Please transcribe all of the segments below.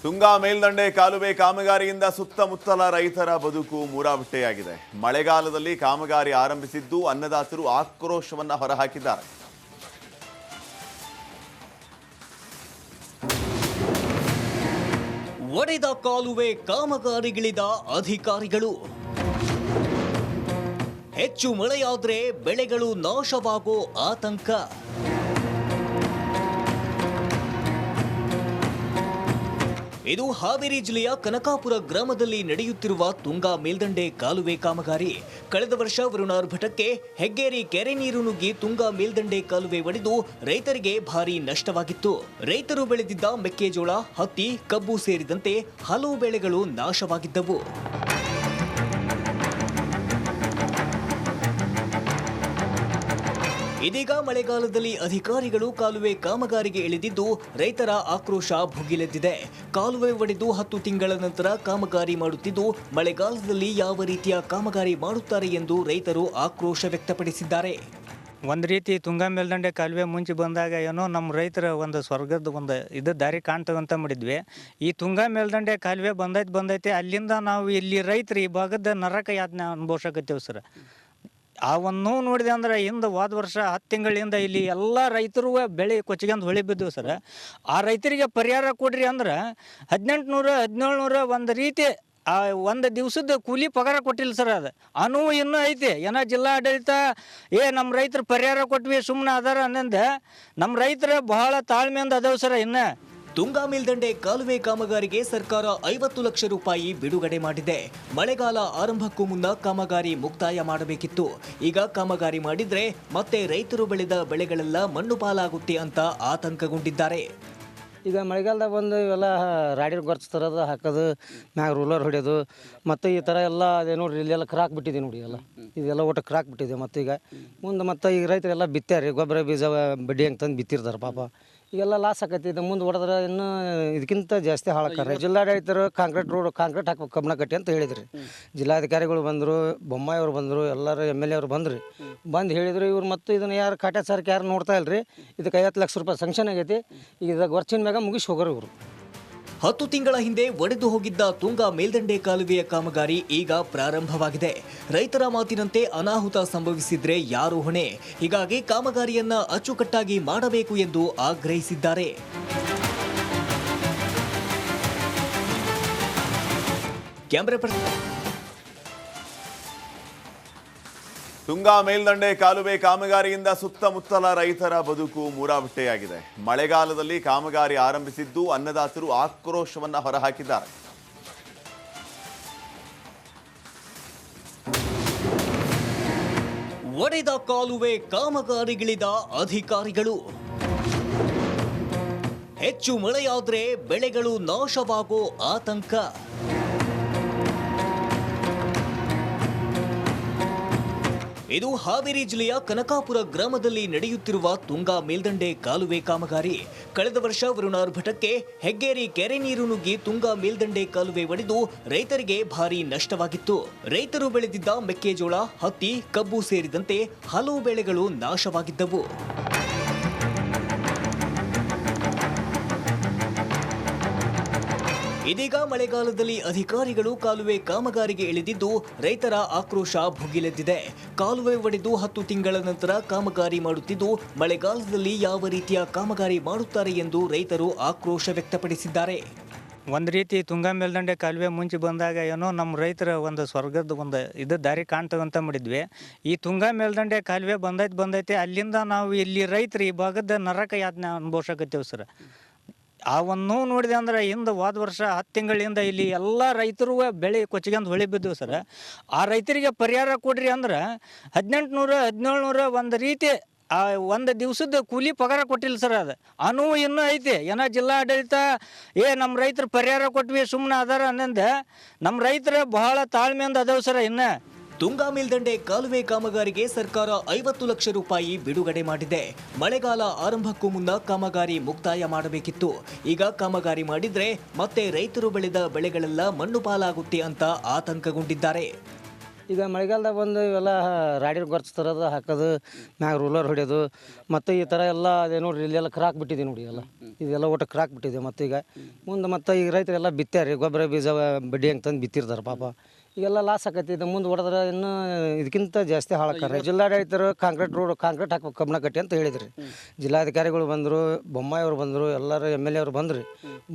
ತುಂಗಾ ಮೇಲ್ದಂಡೆ ಕಾಲುವೆ ಕಾಮಗಾರಿಯಿಂದ ಸುತ್ತಮುತ್ತಲ ರೈತರ ಬದುಕು ಮೂರಾಬಿಟ್ಟೆಯಾಗಿದೆ. ಮಳೆಗಾಲದಲ್ಲಿ ಕಾಮಗಾರಿ ಆರಂಭಿಸಿದ್ದು ಅನ್ನದಾತರು ಆಕ್ರೋಶವನ್ನ ಹೊರಹಾಕಿದ್ದಾರೆ. ಒಡೆದ ಕಾಲುವೆ ಕಾಮಗಾರಿಗಿಳಿದ ಅಧಿಕಾರಿಗಳು. ಹೆಚ್ಚು ಮಳೆಯಾದರೆ ಬೆಳೆಗಳು ನಾಶವಾಗೋ ಆತಂಕ. ಇದು ಹಾವೇರಿ ಜಿಲ್ಲೆಯ ಕನಕಾಪುರ ಗ್ರಾಮದಲ್ಲಿ ನಡೆಯುತ್ತಿರುವ ತುಂಗಾ ಮೇಲ್ದಂಡೆ ಕಾಲುವೆ ಕಾಮಗಾರಿ. ಕಳೆದ ವರ್ಷ ವರುಣಾರ್ಭಟಕ್ಕೆ ಹೆಗ್ಗೇರಿ ಕೆರೆ ನೀರು ನುಗ್ಗಿ ತುಂಗಾ ಮೇಲ್ದಂಡೆ ಕಾಲುವೆ ಒಡೆದು ರೈತರಿಗೆ ಭಾರೀ ನಷ್ಟವಾಗಿತ್ತು. ರೈತರು ಬೆಳೆದಿದ್ದ ಮೆಕ್ಕೆಜೋಳ, ಹತ್ತಿ, ಕಬ್ಬು ಸೇರಿದಂತೆ ಹಲವು ಬೆಳೆಗಳು ನಾಶವಾಗಿದ್ದವು. ಇದೀಗ ಮಳೆಗಾಲದಲ್ಲಿ ಅಧಿಕಾರಿಗಳು ಕಾಲುವೆ ಕಾಮಗಾರಿಗೆ ಇಳಿದಿದ್ದು ರೈತರ ಆಕ್ರೋಶ ಭುಗಿಲೆದ್ದಿದೆ. ಕಾಲುವೆ ಒಡೆದು 10 ತಿಂಗಳ ನಂತರ ಕಾಮಗಾರಿ ಮಾಡುತ್ತಿದ್ದು ಮಳೆಗಾಲದಲ್ಲಿ ಯಾವ ರೀತಿಯ ಕಾಮಗಾರಿ ಮಾಡುತ್ತಾರೆ ಎಂದು ರೈತರು ಆಕ್ರೋಶ ವ್ಯಕ್ತಪಡಿಸಿದ್ದಾರೆ. ಒಂದು ರೀತಿ ತುಂಗಾ ಮೇಲ್ದಂಡೆ ಕಾಲುವೆ ಮುಂಚೆ ಬಂದಾಗ ಏನೋ ನಮ್ಮ ರೈತರ ಒಂದು ಸ್ವರ್ಗದ ಒಂದು ದಾರಿ ಕಾಣ್ತವಂತ ಮಾಡಿದ್ವಿ. ಈ ತುಂಗಾ ಮೇಲ್ದಂಡೆ ಕಾಲುವೆ ಬಂದೈತೆ ಅಲ್ಲಿಂದ ನಾವು ಇಲ್ಲಿ ರೈತರು ಈ ಭಾಗದ ನರಕ ಯಾತನೆ ಅನುಭವಿಸಕತ್ತೇವೆ ಸರ್. ಆ ಒಂದು ನೋಡಿದೆ ಅಂದ್ರೆ ಹಿಂದೆ ಹೋದ ವರ್ಷ 10 ತಿಂಗಳಿಂದ ಇಲ್ಲಿ ಎಲ್ಲ ರೈತರು ಬೆಳೆ ಕೊಚ್ಚಿಗೆಂದು ಹೊಳಿ ಬಿದ್ದವು ಸರ್. ಆ ರೈತರಿಗೆ ಪರಿಹಾರ ಕೊಡ್ರಿ ಅಂದ್ರೆ 1800 1700 ಒಂದು ರೀತಿ ಆ ಒಂದು ದಿವಸದ ಕೂಲಿ ಪಗಾರ ಕೊಟ್ಟಿಲ್ಲ ಸರ್. ಅದು ಅನುವು ಇನ್ನೂ ಐತಿ. ಏನೋ ಜಿಲ್ಲಾ ಆಡಳಿತ ನಮ್ಮ ರೈತರು ಪರಿಹಾರ ಕೊಟ್ವಿ ಸುಮ್ಮನೆ ಅದಾರ ಅನ್ನಂದ ನಮ್ಮ ರೈತರು ಬಹಳ ತಾಳ್ಮೆಯಿಂದ ಅದಾವ ಸರ್. ಇನ್ನು ತುಂಗಾ ಮೇಲ್ದಂಡೆ ಕಾಲುವೆ ಕಾಮಗಾರಿಗೆ ಸರ್ಕಾರ 50 ಲಕ್ಷ ರೂಪಾಯಿ ಬಿಡುಗಡೆ ಮಾಡಿದೆ. ಮಳೆಗಾಲ ಆರಂಭಕ್ಕೂ ಮುನ್ನ ಕಾಮಗಾರಿ ಮುಕ್ತಾಯ ಮಾಡಬೇಕಿತ್ತು. ಈಗ ಕಾಮಗಾರಿ ಮಾಡಿದ್ರೆ ಮತ್ತೆ ರೈತರು ಬೆಳೆದ ಬೆಳೆಗಳೆಲ್ಲ ಮಣ್ಣು ಪಾಲಾಗುತ್ತೆ ಅಂತ ಆತಂಕಗೊಂಡಿದ್ದಾರೆ. ಈಗ ಮಳೆಗಾಲದಾಗ ಬಂದು ಇವೆಲ್ಲ ರಾಡಿ ಗೊರ್ಸ್ತರೋದು ಹಾಕೋದು, ಮ್ಯಾಗ ರೂಲರ್ ಹೊಡೆಯೋದು ಮತ್ತು ಈ ಥರ ಎಲ್ಲ ಅದೇ ನೋಡಿರಿ ಇಲ್ಲೆಲ್ಲ ಕ್ರಾಕ್ ಬಿಟ್ಟಿದೆ ನೋಡಿ. ಇದೆಲ್ಲ ಒಟ್ಟು ಕ್ರಾಕ್ ಬಿಟ್ಟಿದೆ. ಮತ್ತು ಈಗ ಮುಂದೆ ಮತ್ತು ಈಗ ರೈತರೆಲ್ಲ ಬಿತ್ತಾರೆ, ಗೊಬ್ಬರ ಬೀಜ ಬಡ್ಡಿ ಹಂಗೆ ತಂದು ಬಿತ್ತಿರ್ತಾರೆ ಪಾಪ. ಈಗೆಲ್ಲ ಲಾಸ್ ಆಕೈತಿ. ಇದು ಮುಂದೆ ಹೊಡೆದ್ರೆ ಇನ್ನೂ ಇದಕ್ಕಿಂತ ಜಾಸ್ತಿ ಹಾಳಾಕ್ತಾರೆ. ಜಿಲ್ಲಾಡಳಿತರು ಕಾಂಕ್ರೀಟ್ ಹಾಕಬೇಕು ಕಬ್ಬಣ ಕಟ್ಟಿ ಅಂತ ಹೇಳಿದ್ರಿ. ಜಿಲ್ಲಾಧಿಕಾರಿಗಳು ಬಂದರು, ಬೊಮ್ಮಾಯಿ ಅವರು ಬಂದರು, ಎಲ್ಲರೂ MLA ಅವರು ಬಂದ್ರಿ. ಬಂದು ಹೇಳಿದ್ರು. ಇವ್ರು ಮತ್ತು ಇದನ್ನು ಯಾರು ಕಾಟಾಚಾರಕ್ಕೆ ಯಾರು ನೋಡ್ತಾ ಇಲ್ರಿ. ಇದಕ್ಕೆ 50 ಲಕ್ಷ ರೂಪಾಯಿ ಸಂಕ್ಷನ್ ಆಗೈತಿ. ಈಗ ಇದಕ್ಕೆ ವರ್ಷಿನ ಮ್ಯಾಗ ಮುಗಿಸಿ ಹೋಗೋರು ಇವರು. 10 ತಿಂಗಳ ಹಿಂದೆ ಒಡೆದು ಹೋಗಿದ್ದ ತುಂಗಾ ಮೇಲ್ದಂಡೆ ಕಾಲುವೆಯ ಕಾಮಗಾರಿ ಈಗ ಪ್ರಾರಂಭವಾಗಿದೆ. ರೈತರ ಮಾತಿನಂತೆ ಅನಾಹುತ ಸಂಭವಿಸಿದ್ರೆ ಯಾರು ಹೊಣೆ? ಹೀಗಾಗಿ ಕಾಮಗಾರಿಯನ್ನ ಅಚ್ಚುಕಟ್ಟಾಗಿ ಮಾಡಬೇಕು ಎಂದು ಆಗ್ರಹಿಸಿದ್ದಾರೆ. ತುಂಗಾ ಮೇಲ್ದಂಡೆ ಕಾಲುವೆ ಕಾಮಗಾರಿಯಿಂದ ಸುತ್ತಮುತ್ತಲ ರೈತರ ಬದುಕು ಮೂರಾಬಿಟ್ಟೆಯಾಗಿದೆ. ಮಳೆಗಾಲದಲ್ಲಿ ಕಾಮಗಾರಿ ಆರಂಭಿಸಿದ್ದು ಅನ್ನದಾತರು ಆಕ್ರೋಶವನ್ನ ಹೊರಹಾಕಿದ್ದಾರೆ. ಒಡೆದ ಕಾಲುವೆ ಕಾಮಗಾರಿಗಿಳಿದ ಅಧಿಕಾರಿಗಳು. ಹೆಚ್ಚು ಮಳೆಯಾದರೆ ಬೆಳೆಗಳು ನಾಶವಾಗೋ ಆತಂಕ. ಇದು ಹಾವೇರಿ ಜಿಲ್ಲೆಯ ಕನಕಾಪುರ ಗ್ರಾಮದಲ್ಲಿ ನಡೆಯುತ್ತಿರುವ ತುಂಗಾ ಮೇಲ್ದಂಡೆ ಕಾಲುವೆ ಕಾಮಗಾರಿ. ಕಳೆದ ವರ್ಷ ವರುಣಾರ್ಭಟಕ್ಕೆ ಹೆಗ್ಗೇರಿ ಕೆರೆ ನೀರು ನುಗ್ಗಿ ತುಂಗಾ ಮೇಲ್ದಂಡೆ ಕಾಲುವೆ ಒಡೆದು ರೈತರಿಗೆ ಭಾರೀ ನಷ್ಟವಾಗಿತ್ತು. ರೈತರು ಬೆಳೆದಿದ್ದ ಮೆಕ್ಕೆಜೋಳ, ಹತ್ತಿ, ಕಬ್ಬು ಸೇರಿದಂತೆ ಹಲವು ಬೆಳೆಗಳು ನಾಶವಾಗಿದ್ದವು. ಇದೀಗ ಮಳೆಗಾಲದಲ್ಲಿ ಅಧಿಕಾರಿಗಳು ಕಾಲುವೆ ಕಾಮಗಾರಿಗೆ ಇಳಿದಿದ್ದು ರೈತರ ಆಕ್ರೋಶ ಭುಗಿಲೆದ್ದಿದೆ. ಕಾಲುವೆ ಒಡೆದು 10 ತಿಂಗಳ ನಂತರ ಕಾಮಗಾರಿ ಮಾಡುತ್ತಿದ್ದು ಮಳೆಗಾಲದಲ್ಲಿ ಯಾವ ರೀತಿಯ ಕಾಮಗಾರಿ ಮಾಡುತ್ತಾರೆ ಎಂದು ರೈತರು ಆಕ್ರೋಶ ವ್ಯಕ್ತಪಡಿಸಿದ್ದಾರೆ. ಒಂದು ರೀತಿ ತುಂಗಾ ಮೇಲ್ದಂಡೆ ಕಾಲುವೆ ಮುಂಚೆ ಬಂದಾಗ ಏನೋ ನಮ್ಮ ರೈತರ ಒಂದು ಸ್ವರ್ಗದ ಒಂದು ದಾರಿ ಕಾಣ್ತವಂತ ಮಾಡಿದ್ವಿ. ಈ ತುಂಗಾ ಮೇಲ್ದಂಡೆ ಕಾಲುವೆ ಬಂದೈತೆ ಅಲ್ಲಿಂದ ನಾವು ಇಲ್ಲಿ ರೈತರು ಈ ಭಾಗದ ನರಕ ಯಾತನೆ ಅನುಭವಿಸಕತ್ತೇವೆ ಸರ್. ಆ ಒಂದು ನೋಡಿದೆ ಅಂದ್ರೆ ಹಿಂದೆ ಹೋದ ವರ್ಷ 10 ತಿಂಗಳಿಂದ ಇಲ್ಲಿ ಎಲ್ಲ ರೈತರು ಬೆಳೆ ಕೊಚ್ಚಿಗೆಂದು ಹೊಳಿ ಬಿದ್ದವು ಸರ್. ಆ ರೈತರಿಗೆ ಪರಿಹಾರ ಕೊಡ್ರಿ ಅಂದ್ರೆ 1800 1700 ಒಂದು ರೀತಿ ಆ ಒಂದು ದಿವಸದ ಕೂಲಿ ಪಗಾರ ಕೊಟ್ಟಿಲ್ಲ ಸರ್. ಅದು ಅನುವು ಇನ್ನೂ ಐತಿ. ಏನೋ ಜಿಲ್ಲಾ ಆಡಳಿತ ನಮ್ಮ ರೈತರು ಪರಿಹಾರ ಕೊಟ್ವಿ ಸುಮ್ಮನೆ ಅದಾರ ಅನ್ನಂದ ನಮ್ಮ ರೈತರು ಬಹಳ ತಾಳ್ಮೆಯಿಂದ ಅದಾವ ಸರ್. ಇನ್ನು ತುಂಗಾ ಮೇಲ್ದಂಡೆ ಕಾಲುವೆ ಕಾಮಗಾರಿಗೆ ಸರ್ಕಾರ 50 ಲಕ್ಷ ರೂಪಾಯಿ ಬಿಡುಗಡೆ ಮಾಡಿದೆ. ಮಳೆಗಾಲ ಆರಂಭಕ್ಕೂ ಮುನ್ನ ಕಾಮಗಾರಿ ಮುಕ್ತಾಯ ಮಾಡಬೇಕಿತ್ತು. ಈಗ ಕಾಮಗಾರಿ ಮಾಡಿದ್ರೆ ಮತ್ತೆ ರೈತರು ಬೆಳೆದ ಬೆಳೆಗಳೆಲ್ಲ ಮಣ್ಣು ಪಾಲಾಗುತ್ತೆ ಅಂತ ಆತಂಕಗೊಂಡಿದ್ದಾರೆ. ಈಗ ಮಳೆಗಾಲದಾಗ ಬಂದು ಇವೆಲ್ಲ ರಾಡಿರ್ ಗೊರ್ಸ್ತರದ ಹಾಕೋದು ಮ್ಯಾಗ ರೂಲರ್ ಹೊಡೆಯೋದು ಮತ್ತು ಈ ಥರ ಎಲ್ಲ ಅದೇ ನೋಡ್ರಿ ಇಲ್ಲೆಲ್ಲ ಕ್ರಾಕ್ ಬಿಟ್ಟಿದೆ ನೋಡಿ ಎಲ್ಲ ಇದೆಲ್ಲ ಒಟ್ಟು ಕ್ರಾಕ್ ಬಿಟ್ಟಿದೆ ಮತ್ತು ಈಗ ಮುಂದೆ ಮತ್ತು ಈಗ ರೈತರೆಲ್ಲ ಬಿತ್ತಾರೆ ಗೊಬ್ಬರ ಬೀಜ ಬಡ್ಡಿ ಹಂಗೆ ತಂದು ಬಿತ್ತಿರ್ತಾರೆ ಪಾಪ ಈಗೆಲ್ಲ ಲಾಸ್ ಆಕೈತಿ ಇದು ಮುಂದೆ ಹೊಡೆದ್ರೆ ಇನ್ನೂ ಇದಕ್ಕಿಂತ ಜಾಸ್ತಿ ಹಾಳಾಕಾರ ಜಿಲ್ಲಾಡಳಿತರು ಕಾಂಕ್ರೀಟ್ ಹಾಕ್ಬೇಕು ಕಬ್ಬಣ ಕಟ್ಟಿ ಅಂತ ಹೇಳಿದ್ರಿ ಜಿಲ್ಲಾಧಿಕಾರಿಗಳು ಬಂದರು ಬೊಮ್ಮಾಯಿ ಅವರು ಬಂದರು ಎಲ್ಲರೂ MLA ಅವರು ಬಂದ್ರಿ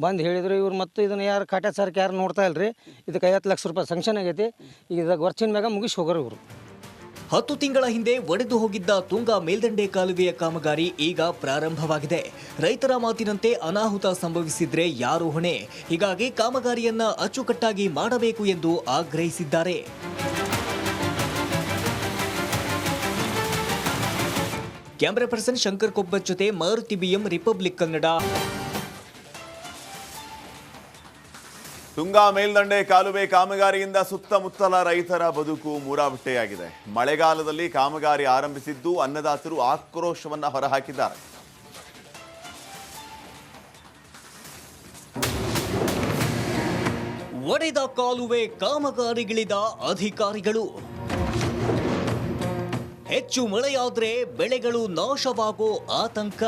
ಬಂದು ಹೇಳಿದ್ರು ಇವ್ರು ಮತ್ತು ಇದನ್ನು ಯಾರು ಕಾಟಾಚಾರಕ್ಕೆ ಯಾರು ನೋಡ್ತಾ ಇಲ್ರಿ ಇದಕ್ಕೆ 50 ಲಕ್ಷ ರೂಪಾಯಿ ಸಂಕ್ಷನ್ ಆಗೈತಿ ಈಗ ಇದಾಗ ವರ್ಷಿನ ಮ್ಯಾಗ ಮುಗಿಸಿ ಹೋಗೋರು ಇವರು 10 ತಿಂಗಳ ಹಿಂದೆ ಒಡೆದು ಹೋಗಿದ್ದ ತುಂಗಾ ಮೇಲ್ದಂಡೆ ಕಾಲುವೆಯ ಕಾಮಗಾರಿ ಈಗ ಪ್ರಾರಂಭವಾಗಿದೆ. ರೈತರ ಮಾತಿನಂತೆ ಅನಾಹುತ ಸಂಭವಿಸಿದ್ರೆ ಯಾರು ಹೊಣೆ? ಹೀಗಾಗಿ ಕಾಮಗಾರಿಯನ್ನ ಅಚ್ಚುಕಟ್ಟಾಗಿ ಮಾಡಬೇಕು ಎಂದು ಆಗ್ರಹಿಸಿದ್ದಾರೆ. ಕ್ಯಾಮರಾ ಪರ್ಸನ್ ಶಂಕರ್ ಕೊಬ್ಬತ್ ಜೊತೆ ಮಾರುತಿ BM ರಿಪಬ್ಲಿಕ್ ಕನ್ನಡ. ತುಂಗಾ ಮೇಲ್ದಂಡೆ ಕಾಲುವೆ ಕಾಮಗಾರಿಯಿಂದ ಸುತ್ತಮುತ್ತಲ ರೈತರ ಬದುಕು ಮೂರಾಬಿಟ್ಟೆಯಾಗಿದೆ. ಮಳೆಗಾಲದಲ್ಲಿ ಕಾಮಗಾರಿ ಆರಂಭಿಸಿದ್ದು ಅನ್ನದಾತರು ಆಕ್ರೋಶವನ್ನ ಹೊರಹಾಕಿದ್ದಾರೆ. ಒಡೆದ ಕಾಲುವೆ ಕಾಮಗಾರಿಗಿಳಿದ ಅಧಿಕಾರಿಗಳು. ಹೆಚ್ಚು ಮಳೆಯಾದ್ರೆ ಬೆಳೆಗಳು ನಾಶವಾಗೋ ಆತಂಕ.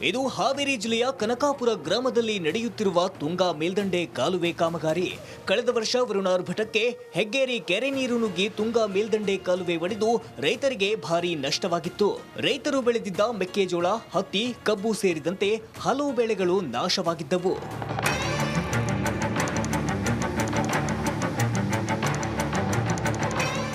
ಇದು ಹಾವೇರಿ ಜಿಲ್ಲೆಯ ಕನಕಾಪುರ ಗ್ರಾಮದಲ್ಲಿ ನಡೆಯುತ್ತಿರುವ ತುಂಗಾ ಮೇಲ್ದಂಡೆ ಕಾಲುವೆ ಕಾಮಗಾರಿ. ಕಳೆದ ವರ್ಷ ವರುಣಾರ್ಭಟಕ್ಕೆ ಹೆಗ್ಗೇರಿ ಕೆರೆ ನೀರು ನುಗ್ಗಿ ತುಂಗಾ ಮೇಲ್ದಂಡೆ ಕಾಲುವೆ ಒಡೆದು ರೈತರಿಗೆ ಭಾರೀ ನಷ್ಟವಾಗಿತ್ತು. ರೈತರು ಬೆಳೆದಿದ್ದ ಮೆಕ್ಕೆಜೋಳ, ಹತ್ತಿ, ಕಬ್ಬು ಸೇರಿದಂತೆ ಹಲವು ಬೆಳೆಗಳು ನಾಶವಾಗಿದ್ದವು.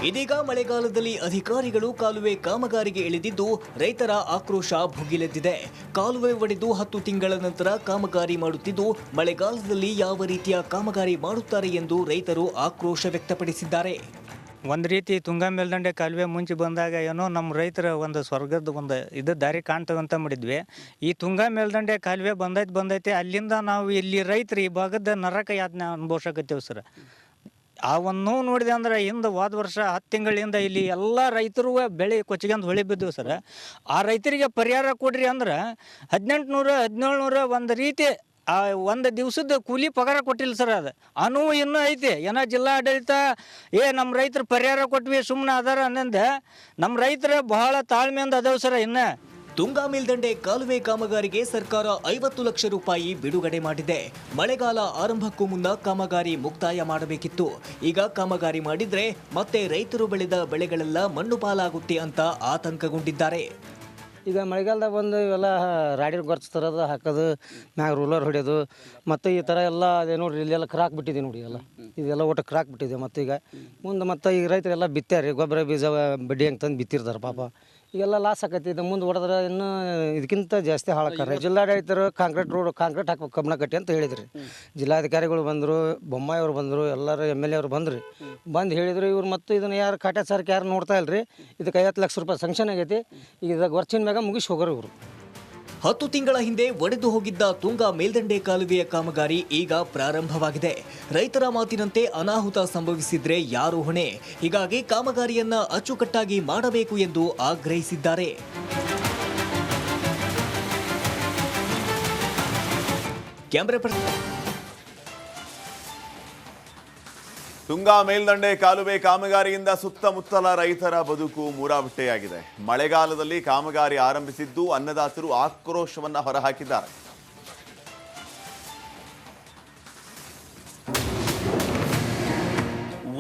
ಇದೀಗ ಮಳೆಗಾಲದಲ್ಲಿ ಅಧಿಕಾರಿಗಳು ಕಾಲುವೆ ಕಾಮಗಾರಿಗೆ ಇಳಿದಿದ್ದು ರೈತರ ಆಕ್ರೋಶ ಭುಗಿಲೆದ್ದಿದೆ. ಕಾಲುವೆ ಒಡೆದು 10 ತಿಂಗಳ ನಂತರ ಕಾಮಗಾರಿ ಮಾಡುತ್ತಿದ್ದು ಮಳೆಗಾಲದಲ್ಲಿ ಯಾವ ರೀತಿಯ ಕಾಮಗಾರಿ ಮಾಡುತ್ತಾರೆ ಎಂದು ರೈತರು ಆಕ್ರೋಶ ವ್ಯಕ್ತಪಡಿಸಿದ್ದಾರೆ. ಒಂದು ರೀತಿ ತುಂಗಾ ಮೇಲ್ದಂಡೆ ಕಾಲುವೆ ಮುಂಚೆ ಬಂದಾಗ ಏನೋ ನಮ್ಮ ರೈತರ ಒಂದು ಸ್ವರ್ಗದ ಒಂದು ದಾರಿ ಕಾಣ್ತದಂತ ಮಾಡಿದ್ವಿ. ಈ ತುಂಗಾ ಮೇಲ್ದಂಡೆ ಕಾಲುವೆ ಬಂದೈತೆ ಅಲ್ಲಿಂದ ನಾವು ಇಲ್ಲಿ ರೈತರು ಈ ಭಾಗದ ನರಕ ಯಾತನೆ ಅನುಭವಿಸಕತ್ತೀವಿ ಸರ್. ಆ ಒಂದು ನೋವು ನೋಡಿದೆ ಅಂದ್ರೆ ಹಿಂದೆ ಹೋದ ವರ್ಷ 10 ತಿಂಗಳಿಂದ ಇಲ್ಲಿ ಎಲ್ಲ ರೈತರು ಬೆಳೆ ಕೊಚ್ಚಿಗೆಂದು ಹೊಳಿ ಬಿದ್ದವು ಸರ್. ಆ ರೈತರಿಗೆ ಪರಿಹಾರ ಕೊಡ್ರಿ ಅಂದ್ರೆ 1800 1700 ಒಂದು ರೀತಿ ಆ ಒಂದು ದಿವಸದ ಕೂಲಿ ಪಗಾರ ಕೊಟ್ಟಿಲ್ಲ ಸರ್. ಅದು ಅನುವು ಇನ್ನೂ ಐತಿ. ಏನೋ ಜಿಲ್ಲಾ ಆಡಳಿತ ನಮ್ಮ ರೈತರು ಪರಿಹಾರ ಕೊಟ್ವಿ ಸುಮ್ಮನೆ ಅದಾರ ಅನ್ನಂದು ನಮ್ಮ ರೈತರು ಬಹಳ ತಾಳ್ಮೆಯಿಂದ ಅದಾವ ಸರ್. ಇನ್ನು ತುಂಗಾ ಮೇಲ್ದಂಡೆ ಕಾಲುವೆ ಕಾಮಗಾರಿಗೆ ಸರ್ಕಾರ 50 ಲಕ್ಷ ರೂಪಾಯಿ ಬಿಡುಗಡೆ ಮಾಡಿದೆ. ಮಳೆಗಾಲ ಆರಂಭಕ್ಕೂ ಮುನ್ನ ಕಾಮಗಾರಿ ಮುಕ್ತಾಯ ಮಾಡಬೇಕಿತ್ತು. ಈಗ ಕಾಮಗಾರಿ ಮಾಡಿದ್ರೆ ಮತ್ತೆ ರೈತರು ಬೆಳೆದ ಬೆಳೆಗಳೆಲ್ಲ ಮಣ್ಣು ಪಾಲಾಗುತ್ತೆ ಅಂತ ಆತಂಕಗೊಂಡಿದ್ದಾರೆ. ಈಗ ಮಳೆಗಾಲದಾಗ ಬಂದು ಇವೆಲ್ಲ ರಾಡಿರ್ ಗೊರ್ಸ್ತರದ ಹಾಕೋದು ಮ್ಯಾಗ ರೂಲರ್ ಹೊಡೆಯೋದು ಮತ್ತು ಈ ಥರ ಎಲ್ಲ ಅದೇ ನೋಡ್ರಿ ಇಲ್ಲೆಲ್ಲ ಕ್ರಾಕ್ ಬಿಟ್ಟಿದೆ ನೋಡಿ ಎಲ್ಲ ಇದೆಲ್ಲ ಒಟ್ಟು ಕ್ರಾಕ್ ಬಿಟ್ಟಿದೆ. ಮತ್ತು ಈಗ ಮುಂದೆ ಮತ್ತು ಈಗ ರೈತರೆಲ್ಲ ಬಿತ್ತಾರೆ ಗೊಬ್ಬರ ಬೀಜ ಬಡ್ಡಿ ಹಂಗೆ ತಂದು ಬಿತ್ತಿರ್ತಾರೆ ಪಾಪ. ಈಗೆಲ್ಲ ಲಾಸ್ ಆಕೈತಿ ಇದು ಮುಂದೆ ಹೊಡೆದ್ರೆ ಇನ್ನೂ ಇದಕ್ಕಿಂತ ಜಾಸ್ತಿ ಹಾಳಾಕಾರ. ಜಿಲ್ಲಾಡಳಿತರು ಕಾಂಕ್ರೀಟ್ ಹಾಕ್ಬೇಕು ಕಬ್ಬಣ ಕಟ್ಟಿ ಅಂತ ಹೇಳಿದ್ರಿ ಜಿಲ್ಲಾಧಿಕಾರಿಗಳು ಬಂದರು ಬೊಮ್ಮಾಯಿ ಅವರು ಬಂದರು ಎಲ್ಲರೂ MLA ಅವರು ಬಂದ್ರಿ ಬಂದು ಹೇಳಿದ್ರು ಇವ್ರು ಮತ್ತು ಇದನ್ನು ಯಾರು ಕಾಟಾಚಾರಕ್ಕೆ ಯಾರು ನೋಡ್ತಾ ಇಲ್ರಿ ಇದಕ್ಕೆ 50 ಲಕ್ಷ ರೂಪಾಯಿ ಸಂಕ್ಷನ್ ಆಗೈತಿ ಈಗ ಇದಾಗ ವರ್ಷಿನ ಮ್ಯಾಗ ಮುಗಿಸಿ ಹೋಗೋರು ಇವರು. 10 ತಿಂಗಳ ಹಿಂದೆ ಒಡೆದು ಹೋಗಿದ್ದ ತುಂಗಾ ಮೇಲ್ದಂಡೆ ಕಾಲುವೆಯ ಕಾಮಗಾರಿ ಈಗ ಪ್ರಾರಂಭವಾಗಿದೆ. ರೈತರ ಮಾತಿನಂತೆ ಅನಾಹುತ ಸಂಭವಿಸಿದ್ರೆ ಯಾರು ಹೊಣೆ? ಹೀಗಾಗಿ ಕಾಮಗಾರಿಯನ್ನ ಅಚ್ಚುಕಟ್ಟಾಗಿ ಮಾಡಬೇಕು ಎಂದು ಆಗ್ರಹಿಸಿದ್ದಾರೆ. ಕ್ಯಾಮರಾ ಪರ್ಸನ್ ತುಂಗಾ ಮೇಲ್ದಂಡೆ ಕಾಲುವೆ ಕಾಮಗಾರಿಯಿಂದ ಸುತ್ತಮುತ್ತಲ ರೈತರ ಬದುಕು ಮೂರಾಬಿಟ್ಟೆಯಾಗಿದೆ. ಮಳೆಗಾಲದಲ್ಲಿ ಕಾಮಗಾರಿ ಆರಂಭಿಸಿದ್ದು ಅನ್ನದಾತರು ಆಕ್ರೋಶವನ್ನ ಹೊರಹಾಕಿದ್ದಾರೆ.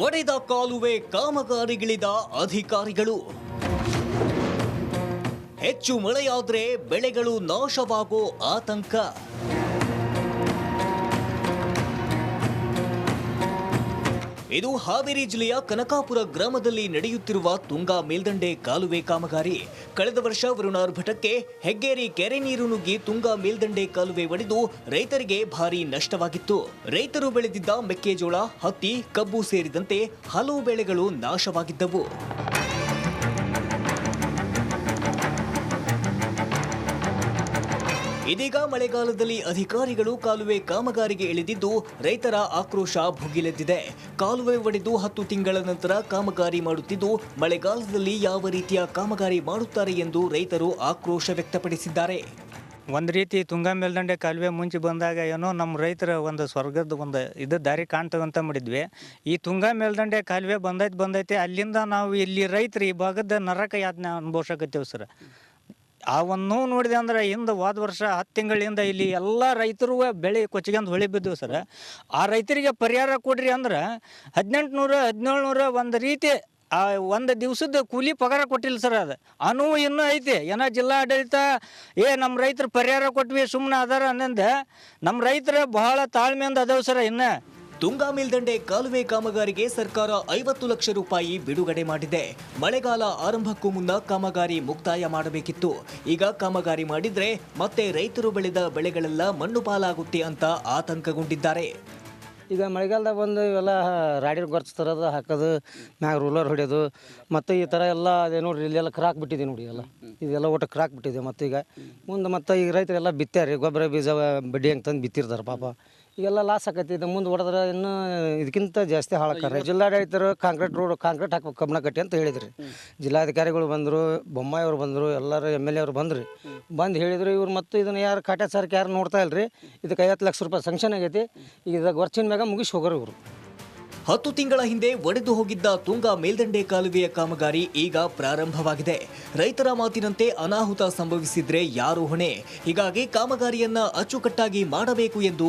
ಒಡೆದ ಕಾಲುವೆ ಕಾಮಗಾರಿಗಿಳಿದ ಅಧಿಕಾರಿಗಳು. ಹೆಚ್ಚು ಮಳೆಯಾದ್ರೆ ಬೆಳೆಗಳು ನಾಶವಾಗೋ ಆತಂಕ. ಇದು ಹಾವೇರಿ ಜಿಲ್ಲೆಯ ಕನಕಾಪುರ ಗ್ರಾಮದಲ್ಲಿ ನಡೆಯುತ್ತಿರುವ ತುಂಗಾ ಮೇಲ್ದಂಡೆ ಕಾಲುವೆ ಕಾಮಗಾರಿ. ಕಳೆದ ವರ್ಷ ವರುಣಾರ್ಭಟಕ್ಕೆ ಹೆಗ್ಗೇರಿ ಕೆರೆ ನೀರು ನುಗ್ಗಿ ತುಂಗಾ ಮೇಲ್ದಂಡೆ ಕಾಲುವೆ ಒಡೆದು ರೈತರಿಗೆ ಭಾರೀ ನಷ್ಟವಾಗಿತ್ತು. ರೈತರು ಬೆಳೆದಿದ್ದ ಮೆಕ್ಕೆಜೋಳ, ಹತ್ತಿ, ಕಬ್ಬು ಸೇರಿದಂತೆ ಹಲವು ಬೆಳೆಗಳು ನಾಶವಾಗಿದ್ದವು. ಇದೀಗ ಮಳೆಗಾಲದಲ್ಲಿ ಅಧಿಕಾರಿಗಳು ಕಾಲುವೆ ಕಾಮಗಾರಿಗೆ ಇಳಿದಿದ್ದು ರೈತರ ಆಕ್ರೋಶ ಭುಗಿಲೆದ್ದಿದೆ. ಕಾಲುವೆ ಒಡೆದು 10 ತಿಂಗಳ ನಂತರ ಕಾಮಗಾರಿ ಮಾಡುತ್ತಿದ್ದು ಮಳೆಗಾಲದಲ್ಲಿ ಯಾವ ರೀತಿಯ ಕಾಮಗಾರಿ ಮಾಡುತ್ತಾರೆ ಎಂದು ರೈತರು ಆಕ್ರೋಶ ವ್ಯಕ್ತಪಡಿಸಿದ್ದಾರೆ. ಒಂದು ರೀತಿ ತುಂಗಾ ಮೇಲ್ದಂಡೆ ಕಾಲುವೆ ಮುಂಚೆ ಬಂದಾಗ ಏನೋ ನಮ್ಮ ರೈತರ ಒಂದು ಸ್ವರ್ಗದ ಒಂದು ಇದು ದಾರಿ ಕಾಣ್ತದಂತ ಮಾಡಿದ್ವಿ. ಈ ತುಂಗಾ ಮೇಲ್ದಂಡೆ ಕಾಲುವೆ ಬಂದೈತೆ ಅಲ್ಲಿಂದ ನಾವು ಇಲ್ಲಿ ರೈತರು ಈ ಭಾಗದ ನರಕ ಯಾತನೆ ಅನುಭವಿಸಕತ್ತೇವೆ ಸರ್. ಆ ಒಂದು ನೋವು ನೋಡಿದೆ ಅಂದ್ರೆ ಹಿಂದೆ ಹೋದ ವರ್ಷ 10 ತಿಂಗಳಿಂದ ಇಲ್ಲಿ ಎಲ್ಲ ರೈತರು ಬೆಳೆ ಕೊಚ್ಚಿಗೆಂದು ಹೊಳಿ ಬಿದ್ದವು ಸರ್. ಆ ರೈತರಿಗೆ ಪರಿಹಾರ ಕೊಡ್ರಿ ಅಂದ್ರೆ 1800 1700 ಒಂದು ರೀತಿ ಆ ಒಂದು ದಿವಸದ ಕೂಲಿ ಪಗಾರ ಕೊಟ್ಟಿಲ್ಲ ಸರ್. ಅದು ಅನುವು ಇನ್ನೂ ಐತಿ. ಏನೋ ಜಿಲ್ಲಾಡಳಿತ ನಮ್ಮ ರೈತರು ಪರಿಹಾರ ಕೊಟ್ವಿ ಸುಮ್ಮನೆ ಅದಾರ ಅನ್ನಂದ ನಮ್ಮ ರೈತರು ಬಹಳ ತಾಳ್ಮೆಯಿಂದ ಅದಾವ ಸರ್. ಇನ್ನು ತುಂಗಾ ಮೇಲ್ದಂಡೆ ಕಾಲುವೆ ಕಾಮಗಾರಿಗೆ ಸರ್ಕಾರ 50 ಲಕ್ಷ ರೂಪಾಯಿ ಬಿಡುಗಡೆ ಮಾಡಿದೆ. ಮಳೆಗಾಲ ಆರಂಭಕ್ಕೂ ಮುನ್ನ ಕಾಮಗಾರಿ ಮುಕ್ತಾಯ ಮಾಡಬೇಕಿತ್ತು. ಈಗ ಕಾಮಗಾರಿ ಮಾಡಿದ್ರೆ ಮತ್ತೆ ರೈತರು ಬೆಳೆದ ಬೆಳೆಗಳೆಲ್ಲ ಮಣ್ಣು ಪಾಲಾಗುತ್ತೆ ಅಂತ ಆತಂಕಗೊಂಡಿದ್ದಾರೆ. ಈಗ ಮಳೆಗಾಲದಾಗ ಬಂದು ಇವೆಲ್ಲ ರಾಡಿರ್ ಗೊರ್ಸ್ತರೋದು ಹಾಕೋದು, ಮ್ಯಾಗ ರೂಲರ್ ಹೊಡೆಯೋದು, ಮತ್ತು ಈ ಥರ ಎಲ್ಲ ಅದೇ ನೋಡ್ರಿ ಇಲ್ಲೆಲ್ಲ ಕ್ರಾಕ್ ಬಿಟ್ಟಿದೆ ನೋಡಿ. ಎಲ್ಲ ಇದೆಲ್ಲ ಒಟ್ಟು ಕ್ರಾಕ್ ಬಿಟ್ಟಿದೆ. ಮತ್ತು ಈಗ ಮುಂದೆ ಮತ್ತು ಈಗ ರೈತರೆಲ್ಲ ಬಿತ್ತಾರೆ, ಗೊಬ್ಬರ ಬೀಜ ಬಡ್ಡಿ ಹಂಗೆ ತಂದು ಬಿತ್ತಿರ್ತಾರೆ ಪಾಪ. ಈಗೆಲ್ಲ ಲಾಸ್ ಆಕೈತಿ. ಇದು ಮುಂದೆ ಹೊಡೆದ್ರೆ ಇನ್ನೂ ಇದಕ್ಕಿಂತ ಜಾಸ್ತಿ ಹಾಳಾಕ್ತಾರೆ. ಜಿಲ್ಲಾಡಳಿತರು ಕಾಂಕ್ರೀಟ್ ಹಾಕ್ಬೇಕು ಕಬ್ಬಣ ಕಟ್ಟಿ ಅಂತ ಹೇಳಿದ್ರಿ. ಜಿಲ್ಲಾಧಿಕಾರಿಗಳು ಬಂದರು, ಬೊಮ್ಮಾಯಿ ಅವರು ಬಂದರು, ಎಲ್ಲರೂ MLA ಅವರು ಬಂದ್ರಿ. ಬಂದು ಹೇಳಿದ್ರು. ಇವ್ರು ಮತ್ತು ಇದನ್ನು ಯಾರು ಕಾಟಾಚಾರಕ್ಕೆ ಯಾರು ನೋಡ್ತಾ ಇಲ್ರಿ. ಇದಕ್ಕೆ 50 ಲಕ್ಷ ರೂಪಾಯಿ ಸಂಕ್ಷನ್ ಆಗೈತಿ. ಈಗ ಇದಾಗ ವರ್ಷಿನ ಮ್ಯಾಗ ಮುಗಿಸಿ ಹೋಗೋರು ಇವರು. 10 ತಿಂಗಳ ಹಿಂದೆ ಒಡೆದು ಹೋಗಿದ್ದ ತುಂಗಾ ಮೇಲ್ದಂಡೆ ಕಾಲುವೆಯ ಕಾಮಗಾರಿ ಈಗ ಪ್ರಾರಂಭವಾಗಿದೆ. ರೈತರ ಮಾತಿನಂತೆ ಅನಾಹುತ ಸಂಭವಿಸಿದ್ರೆ ಯಾರು ಹೊಣೆ? ಹೀಗಾಗಿ ಕಾಮಗಾರಿಯನ್ನ ಅಚ್ಚುಕಟ್ಟಾಗಿ ಮಾಡಬೇಕು ಎಂದು